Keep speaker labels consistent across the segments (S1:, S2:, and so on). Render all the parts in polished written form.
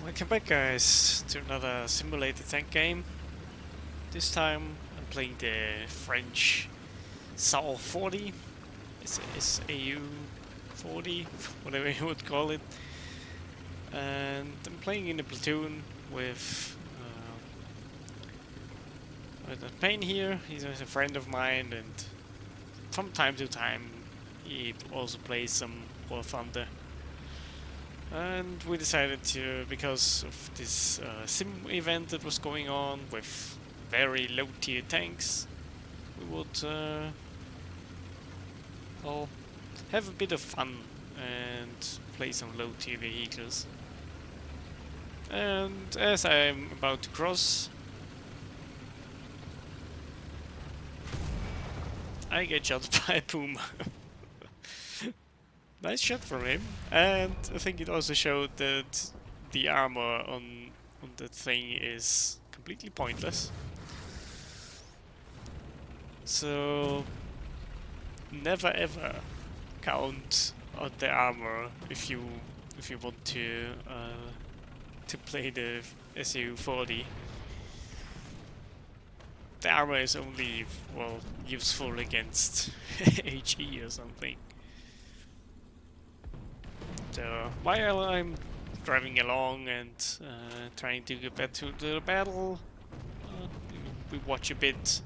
S1: Welcome back, guys, to another simulated tank game. This time I'm playing the French SAu40. It's SAu40, whatever you would call it. And I'm playing in a platoon with a Payne here. He's a friend of mine, and from time to time he also plays some War Thunder. And we decided to, because of this sim event that was going on with very low tier tanks, we would well, have a bit of fun and play some low tier vehicles. And as I'm about to cross, I get shot by a Puma. Nice shot from him, and I think it also showed that the armor on that thing is completely pointless. So never ever count on the armor if you want to play the SAu40. The armor is only, well, useful against HE or something. So while I'm driving along and trying to get back to the battle, we watch a bit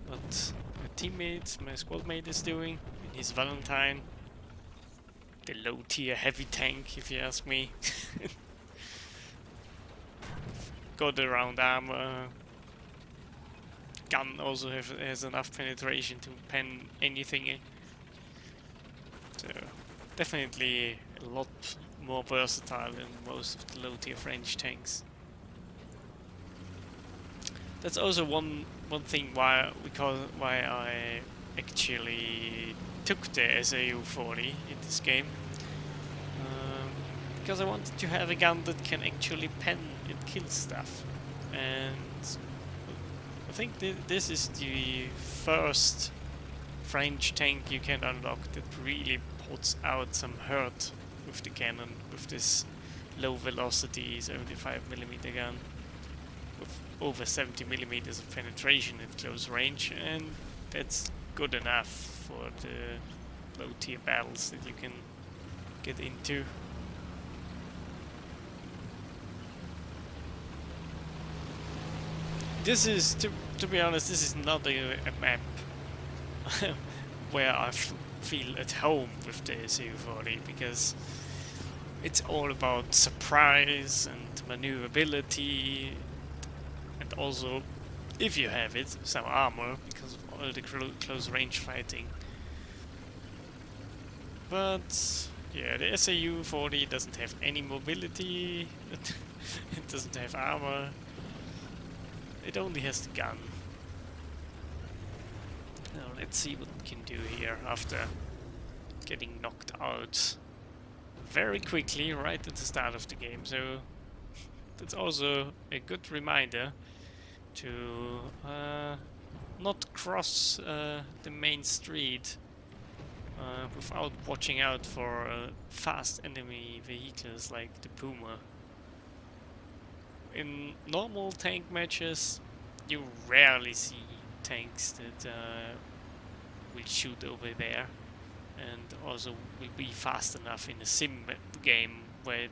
S1: what my teammate, my squad mate, is doing in his Valentine. The low tier heavy tank, if you ask me. Got the round armor. Gun also has enough penetration to pen anything in. So definitely a lot more versatile than most of the low tier French tanks. That's also one thing why I actually took the SAu40 in this game, because I wanted to have a gun that can actually pen and kill stuff, and I think this is the first French tank you can unlock that really puts out some hurt with the cannon, with this low velocity 75mm gun with over 70mm of penetration at close range, and that's good enough for the low tier battles that you can get into. This is, to be honest, this is not a map where I feel at home with the SAu40, because it's all about surprise and maneuverability, and also, if you have it, some armor because of all the close range fighting. But yeah, the SAu40 doesn't have any mobility. It doesn't have armor. It only has the gun. Now let's see what we can do here after getting knocked out very quickly right at the start of the game. So that's also a good reminder to not cross the main street without watching out for fast enemy vehicles like the Puma. In normal tank matches, you rarely see tanks that will shoot over there, and also will be fast enough in a sim game where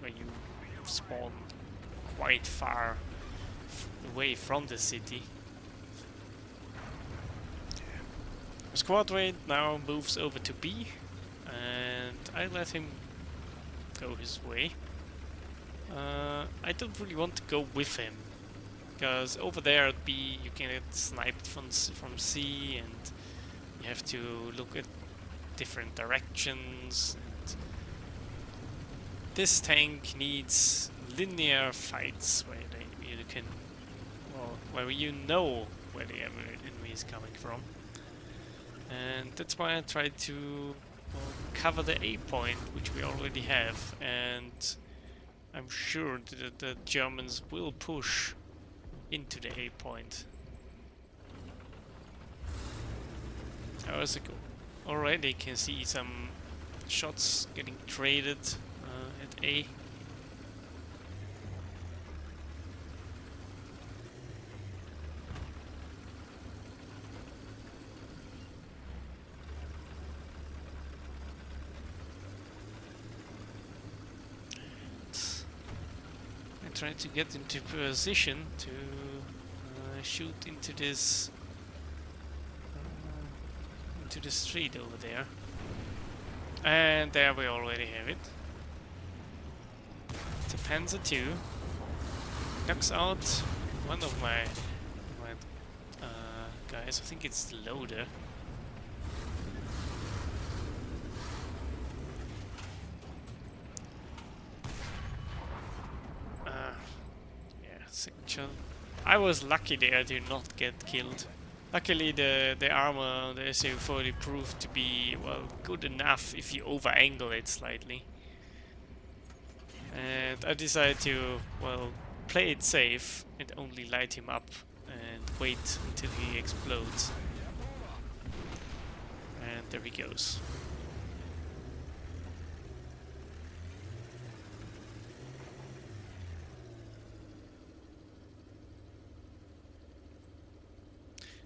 S1: you spawn quite far away from the city. Squad mate now moves over to B, and I let him go his way. I don't really want to go with him, because over there at B you can get sniped from C, and you have to look at different directions. And this tank needs linear fights where you can, well, where you know where the enemy is coming from, and that's why I tried to cover the A point, which we already have, and I'm sure that the Germans will push into the A point. I also already can see some shots getting traded at A. try to get into position to shoot into this street over there. And there we already have it. It's a Panzer II. Knocks out one of my guys. I think it's the loader. Yeah, second shot. I was lucky there to not get killed. Luckily the armor on the SAu40 proved to be, well, good enough if you over-angle it slightly. And I decided to, well, play it safe and only light him up and wait until he explodes. And there he goes.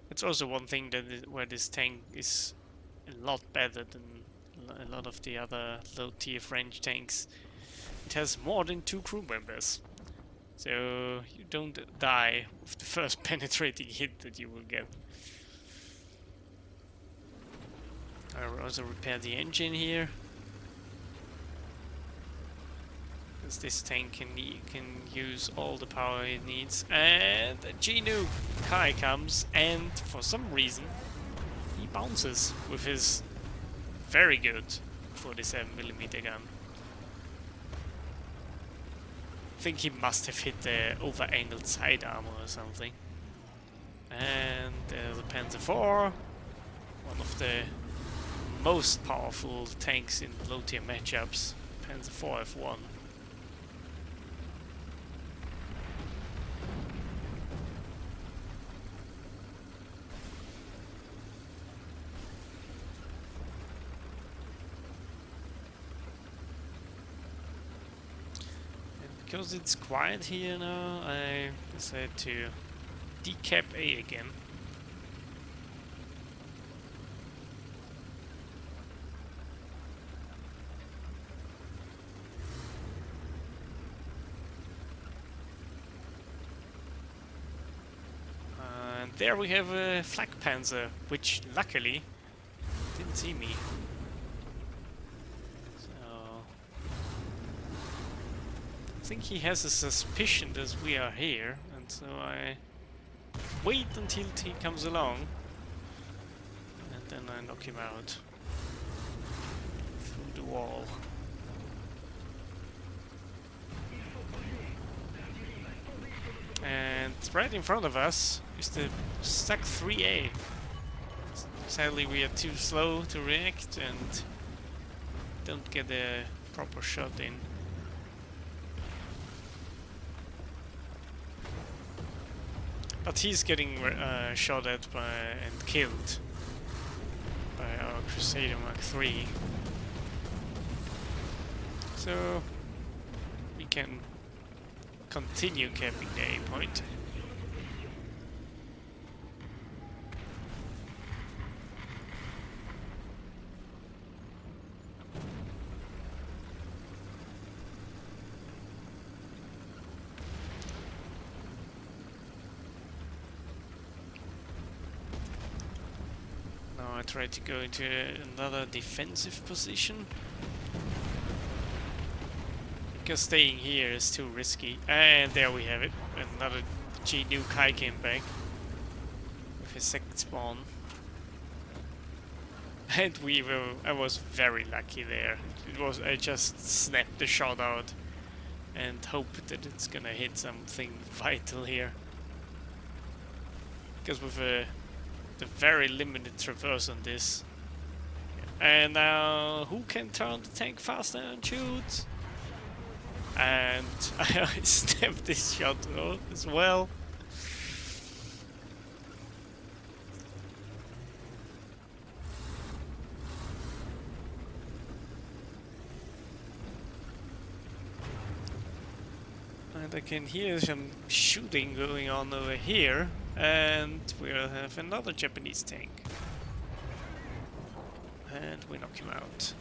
S1: It's also one thing that where this tank is a lot better than a lot of the other low-tier French tanks. It has more than 2 crew members, so you don't die with the first penetrating hit that you will get. I will also repair the engine here, because this tank can use all the power it needs. And a G-Nuke Kai comes, and for some reason he bounces with his very good 47mm gun. I think he must have hit the over-angled side armor or something. And there's a Panzer IV, one of the most powerful tanks in low-tier matchups. Panzer IV F1. Because it's quiet here now, I decided to decap A again. And there we have a flak panzer, which luckily didn't see me. I think he has a suspicion that we are here, and so I wait until he comes along, and then I knock him out through the wall. And right in front of us is the Stuck 3A. Sadly we are too slow to react and don't get a proper shot in. But he's getting shot at by and killed by our Crusader Mark III. So we can continue capping the A point. I try to go into another defensive position, because staying here is too risky. And there we have it. Another G-Nuke Kai came back with his second spawn. And I was very lucky there. I just snapped the shot out and hope that it's gonna hit something vital here. Because with the very limited traverse on this. And now, who can turn the tank faster and shoot? And I snapped this shot as well. And I can hear some shooting going on over here. And we'll have another Japanese tank. And we knock him out.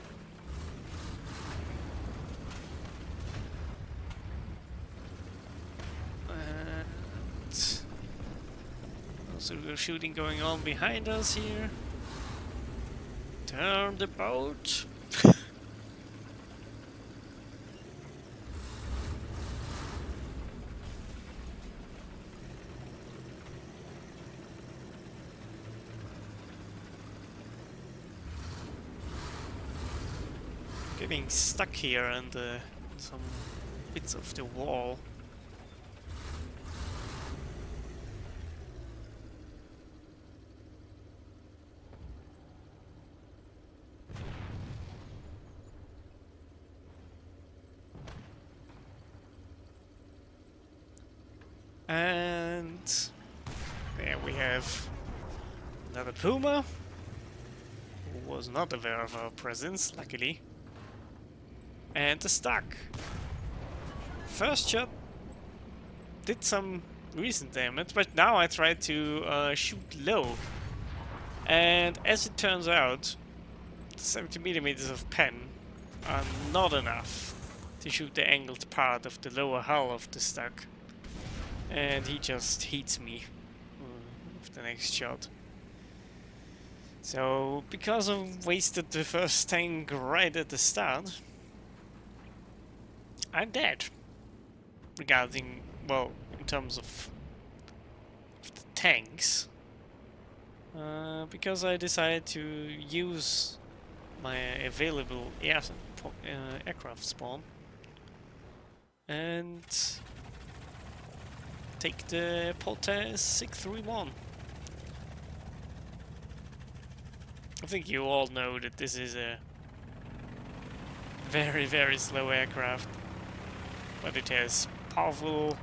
S1: also shooting going on behind us here. Turn the boat. Getting stuck here and some bits of the wall. And there we have another puma, who was not aware of our presence, luckily. And the stack. First shot did some recent damage, but now I tried to shoot low. And as it turns out, the 70mm of pen are not enough to shoot the angled part of the lower hull of the stack. And he just hits me with the next shot. So, because I wasted the first tank right at the start, I'm dead. Regarding, well, in terms of the tanks. Because I decided to use my available aircraft spawn and take the Potez 631. I think you all know that this is a very, very slow aircraft, but it has powerful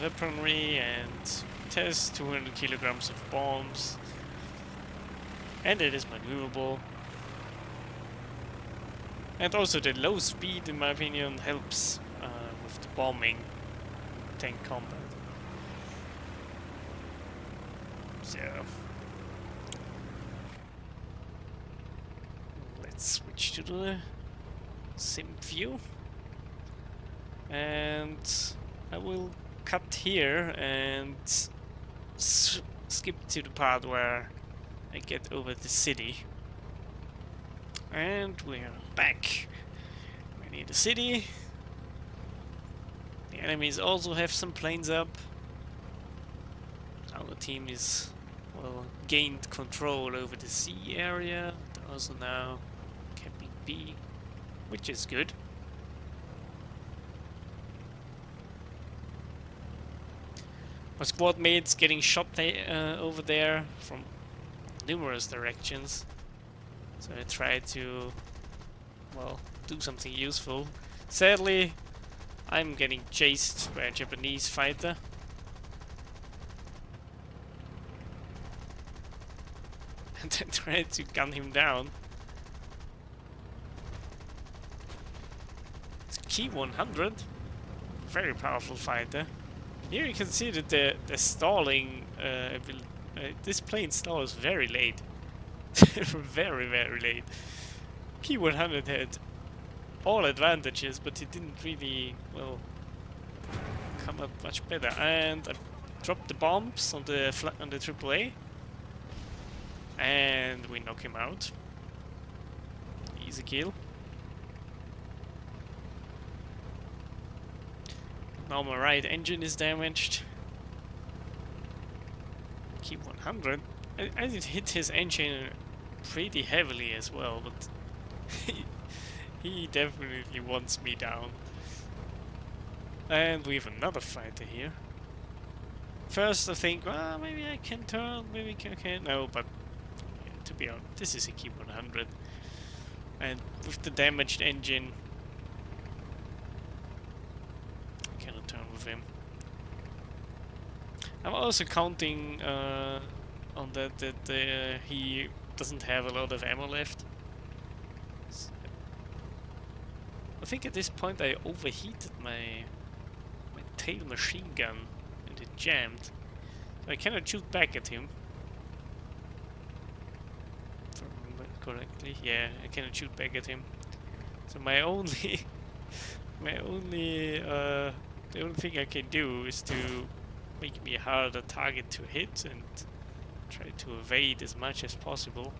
S1: weaponry and it has 200 kilograms of bombs, and it is maneuverable. And also the low speed, in my opinion, helps with the bombing tank combat. So let's switch to the sim view, and I will cut here and skip to the part where I get over the city. And we're back. We're near the city. The enemies also have some planes up. Our team is, well, gained control over the sea area. They're also now capping B, which is good. My squad mates getting shot over there from numerous directions. So I tried to, well, do something useful. Sadly, I'm getting chased by a Japanese fighter. And I tried to gun him down. It's Key 100. Very powerful fighter. Here you can see that the stalling, this plane stalls very late. Very, very late. Key 100 had all advantages, but it didn't really, well, come up much better. And I dropped the bombs on the AAA, and we knock him out. Easy kill. Now my right engine is damaged. Key 100. I did hit his engine pretty heavily as well, but he definitely wants me down. And we have another fighter here. First I think, well, maybe I can turn, maybe I can. No, but yeah, to be honest, this is a Key 100. And with the damaged engine, I cannot turn with him. I'm also counting on that he doesn't have a lot of ammo left. I think at this point I overheated my tail machine gun and it jammed. So I cannot shoot back at him. If I remember correctly. Yeah, I cannot shoot back at him. So my only the only thing I can do is to make me a harder target to hit and try to evade as much as possible.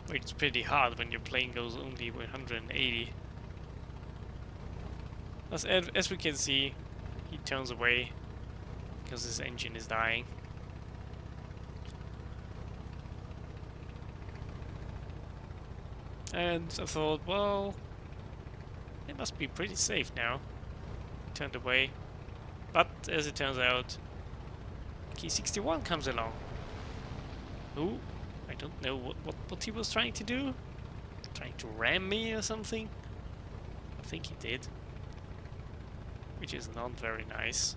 S1: It's pretty hard when your plane goes only 180. As we can see, he turns away because his engine is dying. And I thought, well, it must be pretty safe now. Turned away. But as it turns out, Key 61 comes along. Who? I don't know what he was trying to do. Trying to ram me or something? I think he did. Which is not very nice.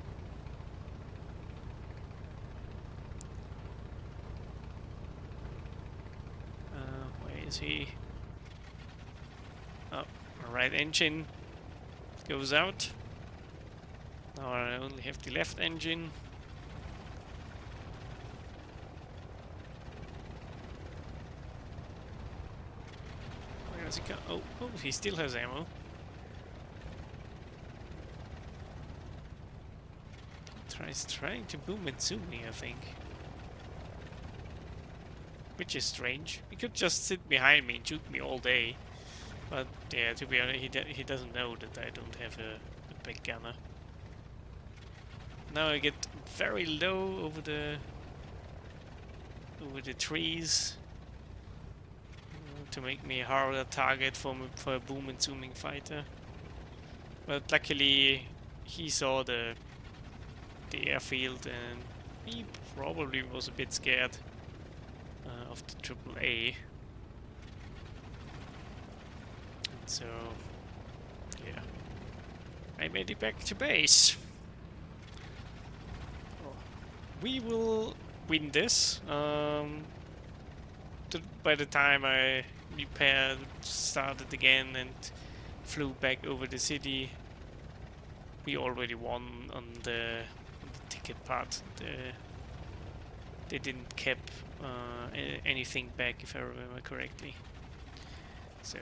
S1: Where is he? Oh, my right engine goes out. Now I only have the left engine. Where does he go? Oh, he still has ammo. Trying to boom and zoom me, I think. Which is strange. He could just sit behind me and shoot me all day. But yeah, to be honest, he doesn't know that I don't have a big gunner. Now I get very low over the trees to make me a harder target for a boom and zooming fighter. But luckily, he saw the airfield and he probably was a bit scared of the AAA. So, yeah, I made it back to base. We will win this. By the time I repaired, started again, and flew back over the city, we already won on the ticket part. They didn't keep anything back, if I remember correctly. So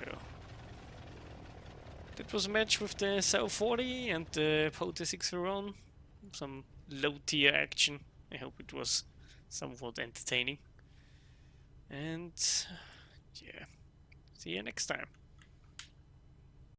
S1: that was a match with the SAu40 and the Potez XR. Some low tier action. I hope it was somewhat entertaining. And yeah, see you next time.